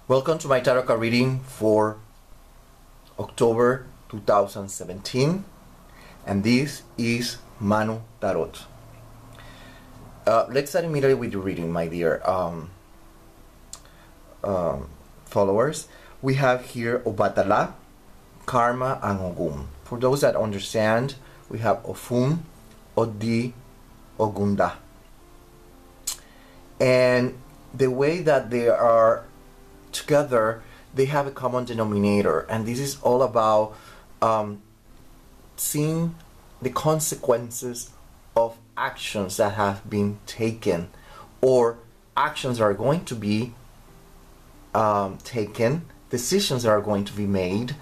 Welcome to my tarot card reading for October 2017, and this is Manu Tarot. Let's start immediately with the reading, my dear followers. We have here Obatala, Karma, and Ogum. For those that understand, we have Ofun, Odi, Ogunda. And the way that they are together, they have a common denominator, and this is all about seeing the consequences of actions that have been taken, or actions that are going to be taken, decisions that are going to be made,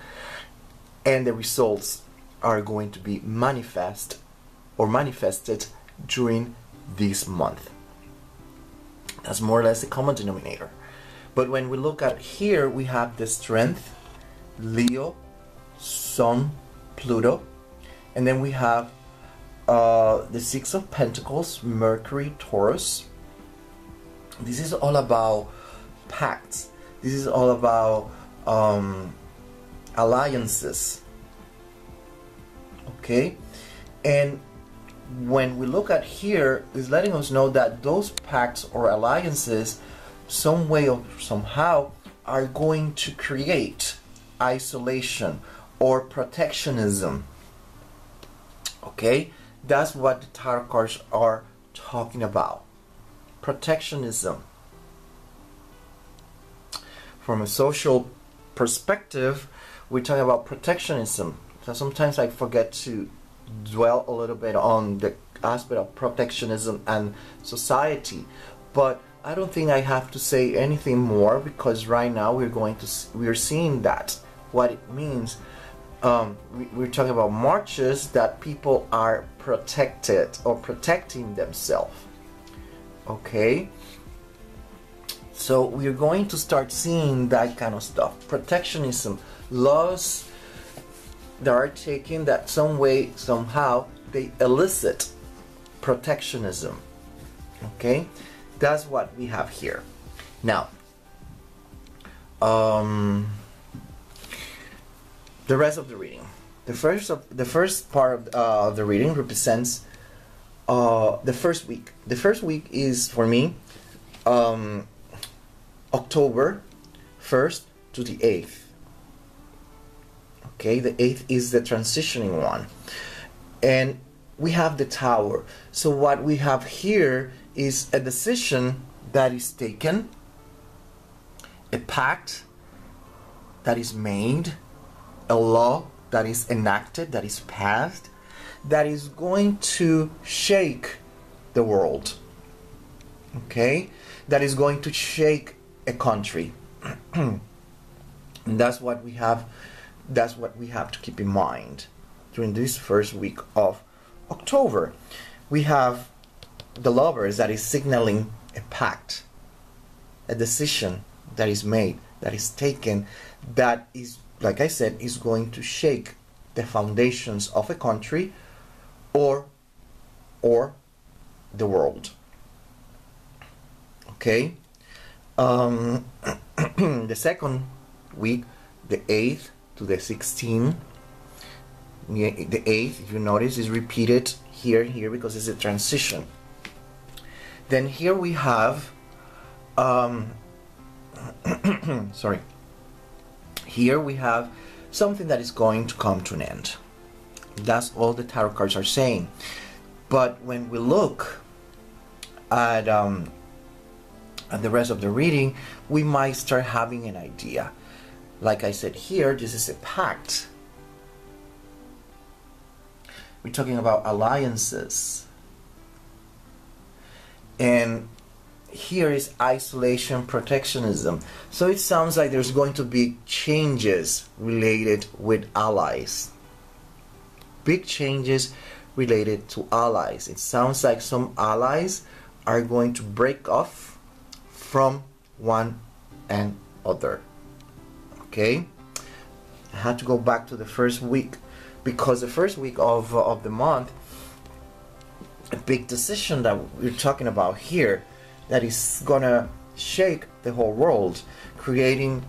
and the results are going to be manifested during this month. That's more or less the common denominator. But when we look at here, we have the Strength, Leo, Sun, Pluto, and then we have the Six of Pentacles, Mercury, Taurus. This is all about pacts. This is all about alliances. Okay? And when we look at here, it's letting us know that those pacts or alliances, some way or somehow, are going to create isolation or protectionism. Okay? That's what the tarot cards are talking about. Protectionism. From a social perspective, we're talking about protectionism. So sometimes I forget to dwell a little bit on the aspect of protectionism and society, but I don't think I have to say anything more, because right now we're seeing that what it means. We're talking about marches that people are protected or protecting themselves. Okay, so we're going to start seeing that kind of stuff. Protectionism, laws that are taken that some way somehow they elicit protectionism. Okay, that's what we have here. Now the rest of the reading, the first part of the reading represents the first week. The first week is, for me, October 1st to the 8th. Okay, the 8th is the transitioning one, and we have the Tower. So what we have here is a decision that is taken, a pact that is made, a law that is enacted, that is passed, that is going to shake the world. Okay, that is going to shake a country. And that's what we have. That's what we have to keep in mind during this first week of October. We have the Lovers, that is signaling a pact, a decision that is made, that is taken, that is, like I said, is going to shake the foundations of a country or the world. Okay. The second week, the 8th to the 16th. The 8th, if you notice, is repeated here because it's a transition. Then here we have sorry. Here we have something that is going to come to an end. That's all the tarot cards are saying. But when we look at the rest of the reading, we might start having an idea. Like I said here, this is a pact. We're talking about alliances. And here is isolation, protectionism. So it sounds like there's going to be changes related with allies. Big changes related to allies. It sounds like some allies are going to break off from one another. Okay? I had to go back to the first week, because the first week of the month, a big decision that we're talking about here that is gonna shake the whole world, creating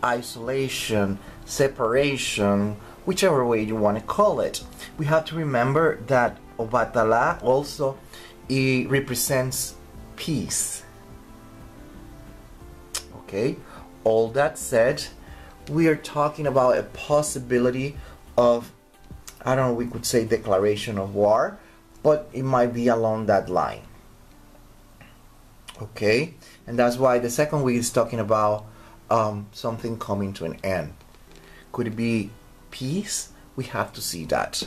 isolation, separation, whichever way you want to call it. We have to remember that Obatala also it represents peace. Okay, all that said, we are talking about a possibility of, I don't know, we could say declaration of war, but it might be along that line. Okay, and that's why the second week is talking about something coming to an end. Could it be peace? We have to see that.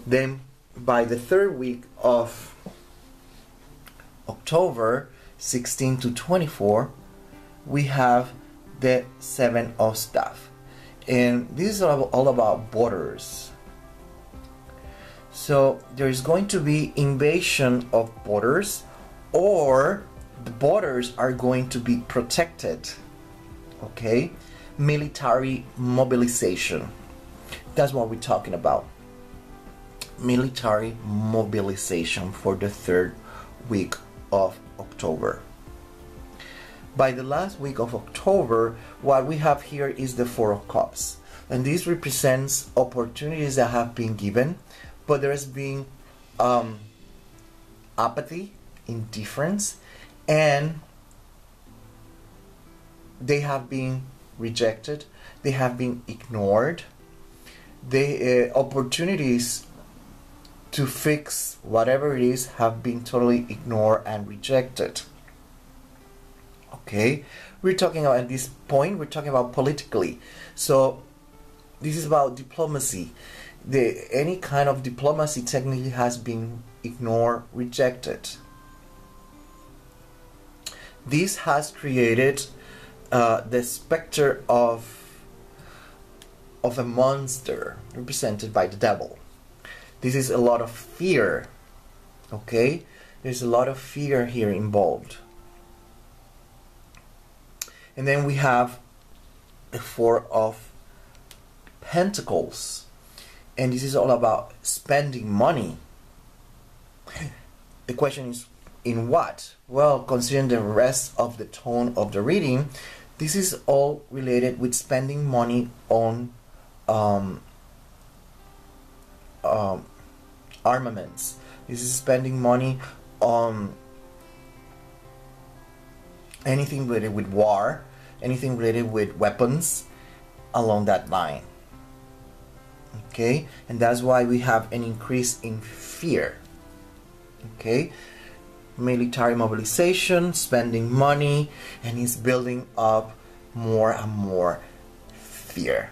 Then by the third week of October 16 to 24, we have the Seven of Staff, and this is all about borders. So there is going to be invasion of borders, or the borders are going to be protected. Okay, military mobilization, that's what we're talking about. Military mobilization for the third week of October. By the last week of October, what we have here is the Four of Cups, and this represents opportunities that have been given, but there has been apathy, indifference, and they have been rejected, they have been ignored. The opportunities to fix whatever it is have been totally ignored and rejected. Okay, we're talking about, at this point, we're talking about politically. So this is about diplomacy. Any kind of diplomacy technically has been ignored, rejected. This has created the specter of a monster represented by the devil. This is a lot of fear. Okay, there's a lot of fear here involved. And then we have the Four of Pentacles, and this is all about spending money. The question is, in what? Well, considering the rest of the tone of the reading, this is all related with spending money on armaments. This is spending money on anything related with war, anything related with weapons, along that line. Okay, and that's why we have an increase in fear. Okay, military mobilization, spending money, and he's building up more and more fear.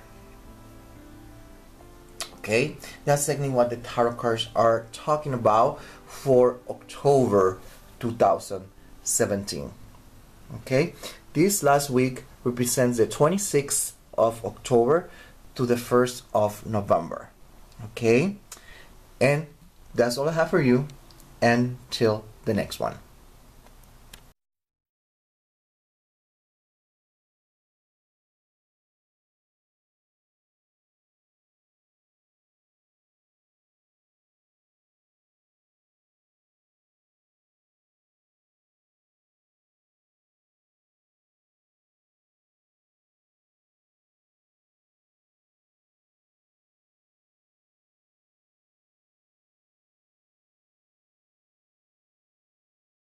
Okay, that's technically what the tarot cards are talking about for October 2017. Okay, this last week represents the 26th of October to the 1st of November. Okay, and that's all I have for you until the next one.